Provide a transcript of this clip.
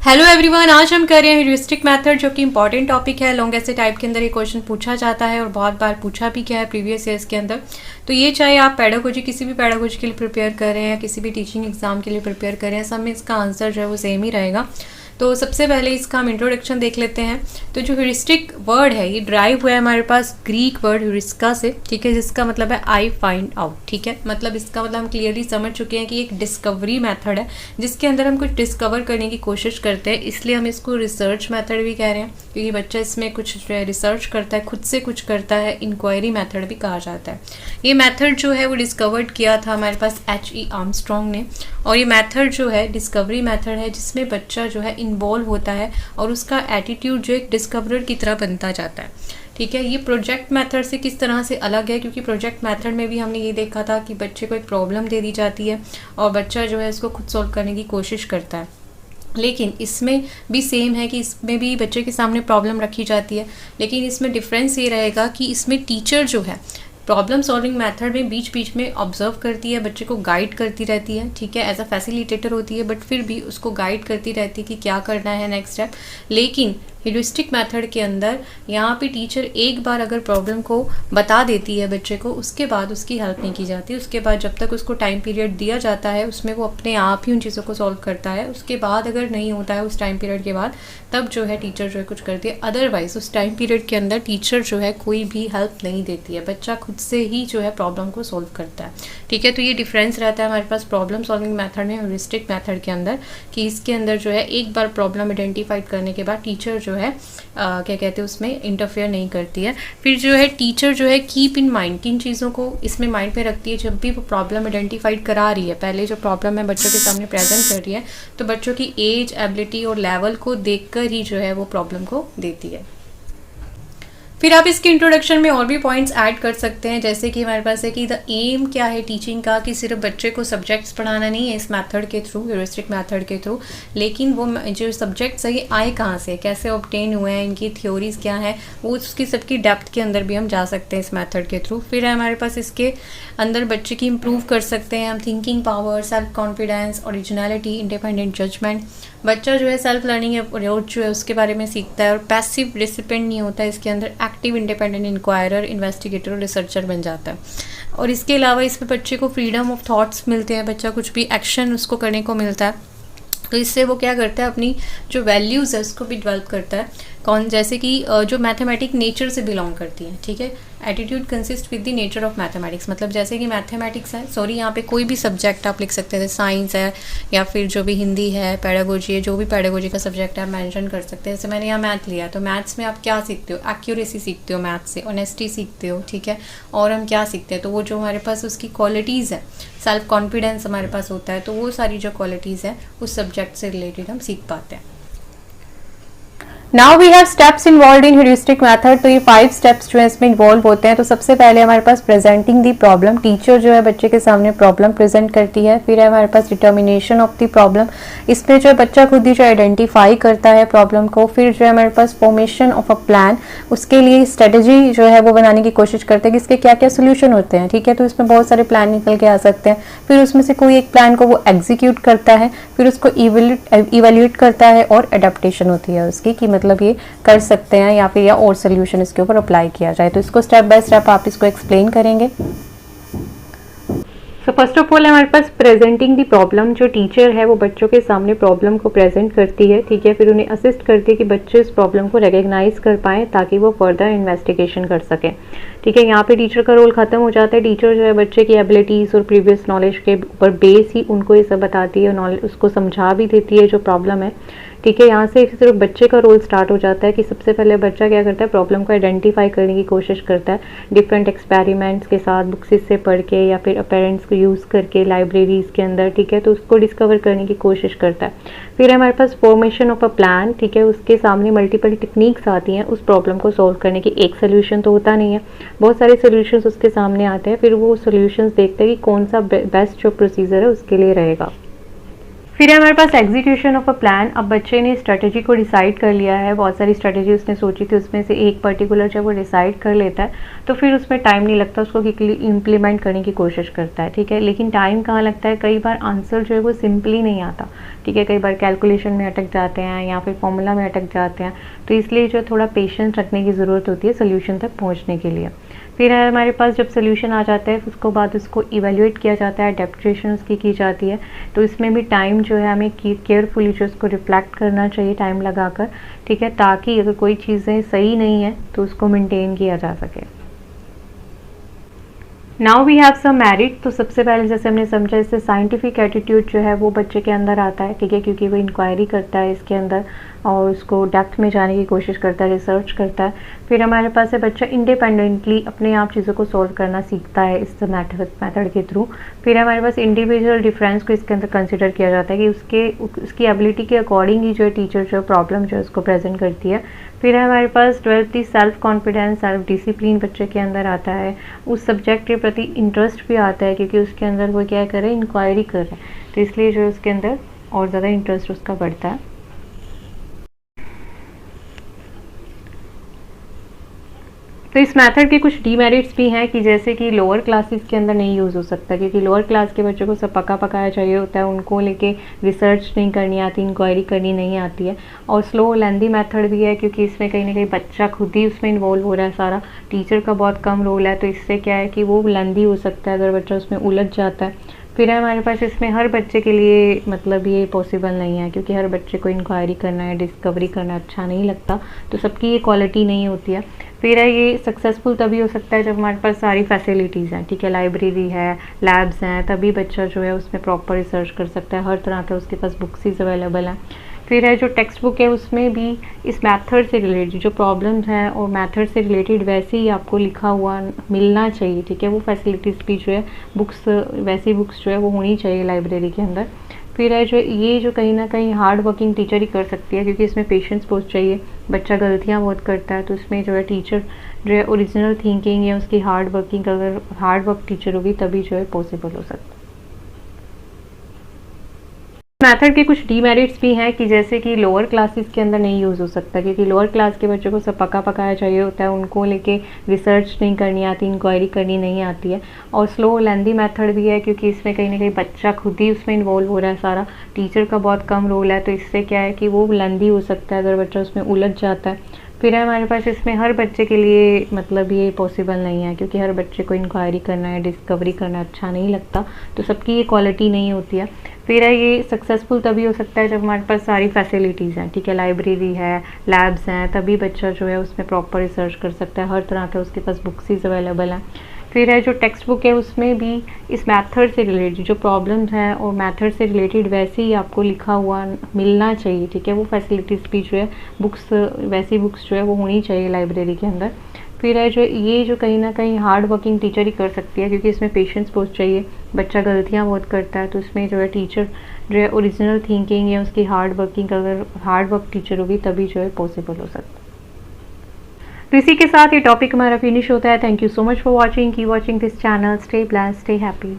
Hello everyone, आज हम कर रहे हैं ह्यूरिस्टिक मेथड, जो कि इंपॉर्टेंट टॉपिक है। लॉन्ग ऐसे टाइप के अंदर ये क्वेश्चन पूछा जाता है और बहुत बार पूछा भी गया है प्रीवियस ईयर्स के अंदर। तो ये चाहे आप पैडागोजी किसी भी पैडागोजी के लिए प्रिपेयर कर रहे हैं या किसी भी टीचिंग एग्जाम के लिए प्रिपेयर कर रहे हैं, सब में इसका आंसर जो है वो सेम ही रहेगा। तो सबसे पहले इसका हम इंट्रोडक्शन देख लेते हैं। तो जो ह्यूरिस्टिक वर्ड है ये ड्राइव हुआ है हमारे पास ग्रीक वर्ड ह्यूरिस्का से, ठीक है, जिसका मतलब है आई फाइंड आउट। ठीक है, मतलब इसका मतलब हम क्लियरली समझ चुके हैं कि एक डिस्कवरी मेथड है जिसके अंदर हम कुछ डिस्कवर करने की कोशिश करते हैं, इसलिए हम इसको रिसर्च मेथड भी कह रहे हैं, क्योंकि बच्चा इसमें कुछ रिसर्च करता है, खुद से कुछ करता है। इंक्वायरी मेथड भी कहा जाता है। ये मेथड जो है वो डिस्कवर्ड किया था हमारे पास H.E. आर्मस्ट्रॉन्ग ने, और ये मेथड जो है डिस्कवरी मेथड है जिसमें बच्चा जो है इन्वॉल्व होता है और उसका एटीट्यूड जो एक डिस्कवरर की तरह बनता जाता है। ठीक है, ये प्रोजेक्ट मेथड से किस तरह से अलग है, क्योंकि प्रोजेक्ट मेथड में भी हमने ये देखा था कि बच्चे को एक प्रॉब्लम दे दी जाती है और बच्चा जो है इसको खुद सॉल्व करने की कोशिश करता है। लेकिन इसमें भी सेम है कि इसमें भी बच्चे के सामने प्रॉब्लम रखी जाती है, लेकिन इसमें डिफरेंस ये रहेगा कि इसमें टीचर जो है प्रॉब्लम सॉल्विंग मेथड में बीच बीच में ऑब्जर्व करती है, बच्चे को गाइड करती रहती है। ठीक है, एज अ फैसिलिटेटर होती है, बट फिर भी उसको गाइड करती रहती है कि क्या करना है नेक्स्ट स्टेप। लेकिन ह्यूरिस्टिक मेथड के अंदर यहाँ पे टीचर एक बार अगर प्रॉब्लम को बता देती है बच्चे को, उसके बाद उसकी हेल्प नहीं की जाती। उसके बाद जब तक उसको टाइम पीरियड दिया जाता है उसमें वो अपने आप ही उन चीज़ों को सॉल्व करता है। उसके बाद अगर नहीं होता है उस टाइम पीरियड के बाद, तब जो है टीचर जो है कुछ करती है। अदरवाइज उस टाइम पीरियड के अंदर टीचर जो है कोई भी हेल्प नहीं देती है, बच्चा खुद से ही जो है प्रॉब्लम को सॉल्व करता है। ठीक है, तो ये डिफरेंस रहता है हमारे पास प्रॉब्लम सॉल्विंग मेथड में ह्यूरिस्टिक मेथड के अंदर, कि इसके अंदर जो है एक बार प्रॉब्लम आइडेंटिफाइड करने के बाद टीचर जो है क्या कहते हैं उसमें इंटरफेयर नहीं करती है। फिर जो है टीचर जो है कीप इन माइंड, किन चीज़ों को इसमें माइंड में रखती है जब भी वो प्रॉब्लम आइडेंटिफाइड करा रही है। पहले जो प्रॉब्लम है बच्चों के सामने प्रेजेंट कर रही है, तो बच्चों की एज, एबिलिटी और लेवल को देखकर ही जो है वो प्रॉब्लम को देती है। फिर आप इसके इंट्रोडक्शन में और भी पॉइंट्स ऐड कर सकते हैं, जैसे कि हमारे पास है कि द एम क्या है टीचिंग का, कि सिर्फ बच्चे को सब्जेक्ट्स पढ़ाना नहीं है इस मेथड के थ्रू, ह्यूरिस्टिक मेथड के थ्रू, लेकिन वो जो सब्जेक्ट्स है ये आए कहाँ से, कैसे ऑब्टेन हुए हैं, इनकी थ्योरीज क्या हैं, वो उसकी सबकी डेप्थ के अंदर भी हम जा सकते हैं इस मेथड के थ्रू। फिर है हमारे पास इसके अंदर बच्चे की इम्प्रूव कर सकते हैं हम thinking power, self confidence, originality, independent judgement. बच्चा जो है सेल्फ लर्निंग अप्रोच जो है उसके बारे में सीखता है और पैसिव डिसिपेंड नहीं होता है, इसके अंदर एक्टिव इंडिपेंडेंट इंक्वायरर, इन्वेस्टिगेटर और रिसर्चर बन जाता है। और इसके अलावा इसमें बच्चे को फ्रीडम ऑफ थॉट्स मिलते हैं, बच्चा कुछ भी एक्शन उसको करने को मिलता है, तो इससे वो क्या करता है अपनी जो वैल्यूज़ है उसको भी डेवलप करता है। जैसे कि जो मैथमेटिक नेचर से बिलोंग करती है। ठीक है, attitude consist with the nature of mathematics, मतलब जैसे कि मैथमेटिक्स है, सॉरी यहाँ पे कोई भी सब्जेक्ट आप लिख सकते हैं, साइंस है या फिर जो भी हिंदी है, पैडागोजी है, जो भी पैडागोजी का सब्जेक्ट है आप मेंशन कर सकते हैं। जैसे मैंने यहाँ मैथ लिया, तो मैथ्स में आप क्या सीखते हो, एक्यूरेसी सीखते हो मैथ से, ऑनेस्टी सीखते हो। ठीक है, और हम क्या सीखते हैं, तो वो जो हमारे पास उसकी क्वालिटीज़ है, सेल्फ कॉन्फिडेंस हमारे पास होता है, तो वो सारी जो क्वालिटीज़ है उस सब्जेक्ट से रिलेटेड हम सीख पाते हैं। Now we have steps involve in heuristic method, तो ये 5 स्टेप्स जो है इसमें इन्वॉल्व होते हैं। तो सबसे पहले हमारे पास प्रेजेंटिंग दी प्रॉब्लम, टीचर जो है बच्चे के सामने प्रॉब्लम प्रेजेंट करती है। फिर है हमारे पास डिटर्मिनेशन ऑफ द प्रॉब्लम, इसमें जो है बच्चा खुद ही जो आइडेंटिफाई करता है प्रॉब्लम को। फिर जो है हमारे पास फॉर्मेशन ऑफ अ प्लान, उसके लिए स्ट्रेटेजी जो है वो बनाने की कोशिश करते हैं कि इसके क्या क्या सोल्यूशन होते हैं। ठीक है, तो इसमें बहुत सारे प्लान निकल के आ सकते हैं। फिर उसमें से कोई एक प्लान को वो एग्जीक्यूट करता है, फिर उसको इवेल्यूएट करता है और अडेप्टेशन होती है उसकी, कि मतलब ये कर सकते हैं या फिर या और सोल्यूशन इसके ऊपर अप्लाई किया जाए। तो इसको स्टेप बाय स्टेप आप इसको एक्सप्लेन करेंगे। सो फर्स्ट ऑफ ऑल हमारे पास प्रेजेंटिंग दी प्रॉब्लम, जो टीचर है वो बच्चों के सामने प्रॉब्लम को प्रेजेंट करती है। ठीक है, फिर उन्हें असिस्ट करती है कि बच्चे इस प्रॉब्लम को रिकग्नाइज कर पाएँ ताकि वो फर्दर इन्वेस्टिगेशन कर सकें। ठीक है, यहाँ पे टीचर का रोल खत्म हो जाता है। टीचर जो है बच्चे की एबिलिटीज़ और प्रीवियस नॉलेज के ऊपर बेस ही उनको ये सब बताती है, नॉलेज उसको समझा भी देती है जो प्रॉब्लम है। ठीक है, यहाँ से सिर्फ बच्चे का रोल स्टार्ट हो जाता है कि सबसे पहले बच्चा क्या करता है, प्रॉब्लम को आइडेंटिफाई करने की कोशिश करता है डिफरेंट एक्सपेरिमेंट्स के साथ, बुक्स से पढ़ के या फिर पेरेंट्स को यूज़ करके लाइब्रेरीज़ के अंदर। ठीक है, तो उसको डिस्कवर करने की कोशिश करता है। फिर हमारे पास फॉर्मेशन ऑफ अ प्लान। ठीक है, उसके सामने मल्टीपल टेक्निक्स आती हैं उस प्रॉब्लम को सॉल्व करने की, एक सोल्यूशन तो होता नहीं है, बहुत सारे सोल्यूशंस उसके सामने आते हैं। फिर वो सोल्यूशंस देखते हैं कि कौन सा बेस्ट जो प्रोसीजर है उसके लिए रहेगा। फिर है हमारे पास एग्जीक्यूशन ऑफ अ प्लान। अब बच्चे ने स्ट्रेटेजी को डिसाइड कर लिया है, बहुत सारी स्ट्रेटेजी उसने सोची थी, उसमें से एक पर्टिकुलर जब वो डिसाइड कर लेता है तो फिर उसमें टाइम नहीं लगता, उसको क्विकली इम्प्लीमेंट करने की कोशिश करता है, ठीक है। लेकिन टाइम कहाँ लगता है, कई बार आंसर जो है वो सिंपली नहीं आता, ठीक है, कई बार कैलकुलेशन में अटक जाते हैं या फिर फॉर्मूला में अटक जाते हैं, तो इसलिए जो थोड़ा पेशेंस रखने की ज़रूरत होती है सोल्यूशन तक पहुँचने के लिए। फिर है हमारे पास जब सोल्यूशन आ जाता है उसको बाद उसको इवेल्युएट किया जाता है, अडेप्टेशन उसकी की जाती है, तो इसमें भी टाइम जो है हमें केयरफुली जो उसको रिफ्लेक्ट करना चाहिए टाइम लगाकर, ठीक है, ताकि अगर कोई चीज़ें सही नहीं है तो उसको मेंटेन किया जा सके। Now we have some merit. तो सबसे पहले जैसे हमने समझा, इससे साइंटिफिक एटीट्यूड जो है वो बच्चे के अंदर आता है, ठीक है, क्योंकि वो इंक्वायरी करता है इसके अंदर और उसको डेप्थ में जाने की कोशिश करता है, रिसर्च करता है। फिर हमारे पास है बच्चा इंडिपेंडेंटली अपने आप चीज़ों को सॉल्व करना सीखता है इस मेथड के थ्रू। फिर हमारे पास इंडिविजुअल डिफरेंस को इसके अंदर कंसिडर किया जाता है कि उसकी एबिलिटी के अकॉर्डिंग ही जो है टीचर जो प्रॉब्लम जो है उसको प्रेजेंट करती है। फिर हमारे पास 12th self confidence, self discipline बच्चे के अंदर आता है, उस सब्जेक्ट के प्रति इंटरेस्ट भी आता है क्योंकि उसके अंदर वो क्या करे, इंक्वायरी कर रहा है, तो इसलिए जो है उसके अंदर और ज़्यादा इंटरेस्ट उसका बढ़ता है। तो इस मेथड के कुछ डीमेरिट्स भी हैं कि जैसे कि लोअर क्लासेस के अंदर नहीं यूज़ हो सकता, क्योंकि लोअर क्लास के बच्चों को सब पका पकाया चाहिए होता है, उनको लेके रिसर्च नहीं करनी आती, इंक्वायरी करनी नहीं आती है। और स्लो लेंदी मेथड भी है क्योंकि इसमें कहीं ना कहीं बच्चा खुद ही उसमें इन्वॉल्व हो रहा है, सारा टीचर का बहुत कम रोल है, तो इससे क्या है कि वो लेंदी हो सकता है अगर बच्चा उसमें उलझ जाता है। फिर हमारे पास इसमें हर बच्चे के लिए मतलब ये पॉसिबल नहीं है, क्योंकि हर बच्चे को इंक्वायरी करना है, डिस्कवरी करना अच्छा नहीं लगता, तो सबकी ये क्वालिटी नहीं होती है। फिर है ये सक्सेसफुल तभी हो सकता है जब हमारे पास सारी फैसिलिटीज़ हैं, ठीक है, लाइब्रेरी है, लैब्स हैं, तभी बच्चा जो है उसमें प्रॉपर रिसर्च कर सकता है, हर तरह के उसके पास बुक्स अवेलेबल हैं। फिर है जो टेक्स्ट बुक है उसमें भी इस मेथड से रिलेटेड जो प्रॉब्लम्स हैं और मेथड से रिलेटेड वैसे ही आपको लिखा हुआ मिलना चाहिए, ठीक है, वो फैसिलिटीज़ भी जो है बुक्स, वैसी बुक्स जो है वो होनी चाहिए लाइब्रेरी के अंदर। फिर है जो ये जो कहीं ना कहीं हार्ड वर्किंग टीचर ही कर सकती है, क्योंकि इसमें पेशेंस बहुत चाहिए, बच्चा गलतियाँ बहुत करता है, तो इसमें जो है टीचर जो है ओरिजिनल थिंकिंग या उसकी हार्ड वर्किंग, अगर हार्ड वर्क टीचर होगी तभी जो है पॉसिबल हो सकता है। मेथड के कुछ डीमेरिट्स भी हैं कि जैसे कि लोअर क्लासेस के अंदर नहीं यूज़ हो सकता, क्योंकि लोअर क्लास के बच्चों को सब पका पकाया चाहिए होता है, उनको लेके रिसर्च नहीं करनी आती, इंक्वायरी करनी नहीं आती है। और स्लो लेंदी मेथड भी है क्योंकि इसमें कहीं ना कहीं बच्चा खुद ही उसमें इन्वॉल्व हो रहा है, सारा टीचर का बहुत कम रोल है, तो इससे क्या है कि वो लेंदी हो सकता है अगर बच्चा उसमें उलझ जाता है। फिर हमारे पास इसमें हर बच्चे के लिए मतलब ये पॉसिबल नहीं है, क्योंकि हर बच्चे को इंक्वायरी करना है, डिस्कवरी करना अच्छा नहीं लगता, तो सबकी ये क्वालिटी नहीं होती है। फिर है ये सक्सेसफुल तभी हो सकता है जब हमारे पास सारी फैसिलिटीज़ हैं, ठीक है, लाइब्रेरी है, लैब्स हैं, तभी बच्चा जो है उसमें प्रॉपर रिसर्च कर सकता है, हर तरह के उसके पास बुक्स अवेलेबल हैं। फिर है जो टेक्स्ट बुक है उसमें भी इस मेथड से रिलेटेड जो प्रॉब्लम्स हैं और मेथड से रिलेटेड वैसे ही आपको लिखा हुआ मिलना चाहिए, ठीक है, वो फैसिलिटीज़ भी जो है बुक्स, वैसी बुक्स जो है वो होनी चाहिए लाइब्रेरी के अंदर। फिर है जो ये जो कहीं ना कहीं हार्ड वर्किंग टीचर ही कर सकती है, क्योंकि इसमें पेशेंस बहुत चाहिए, बच्चा गलतियाँ बहुत करता है, तो इसमें जो है टीचर जो है ओरिजिनल थिंकिंग या उसकी हार्ड वर्किंग, अगर हार्ड वर्क टीचर होगी तभी जो है पॉसिबल हो सकता है। तो इसी के साथ ये टॉपिक हमारा फिनिश होता है। Thank you so much for watching, keep watching this channel, stay blessed, stay happy.